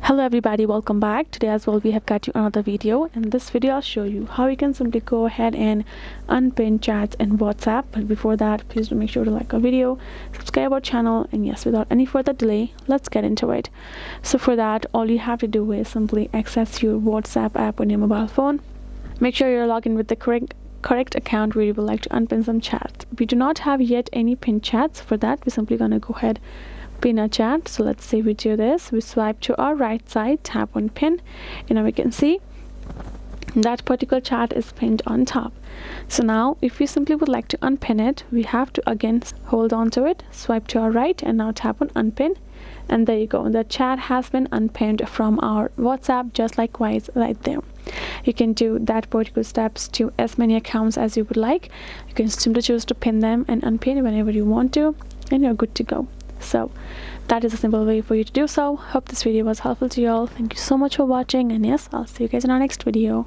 Hello everybody, welcome back. Today as well we have got you another video. In this video I'll show you how you can simply go ahead and unpin chats in WhatsApp. But before that, please do make sure to like our video, subscribe our channel, and yes, without any further delay, let's get into it. So for that, all you have to do is simply access your WhatsApp app on your mobile phone. Make sure you're logged in with the correct account where you would like to unpin some chats. We do not have yet any pinned chats. For that, we're simply gonna go ahead pin a chat. So let's say we do this. We swipe to our right side, tap on pin, and now we can see that particular chat is pinned on top. So now if we simply would like to unpin it, we have to again hold on to it, swipe to our right, and now tap on unpin, and there you go, the chat has been unpinned from our WhatsApp, just likewise right there. You can do that particular steps to as many accounts as you would like. You can simply choose to pin them and unpin whenever you want to, and you're good to go. So that is a simple way for you to do so. Hope this video was helpful to you all. Thank you so much for watching, and yes, I'll see you guys in our next video.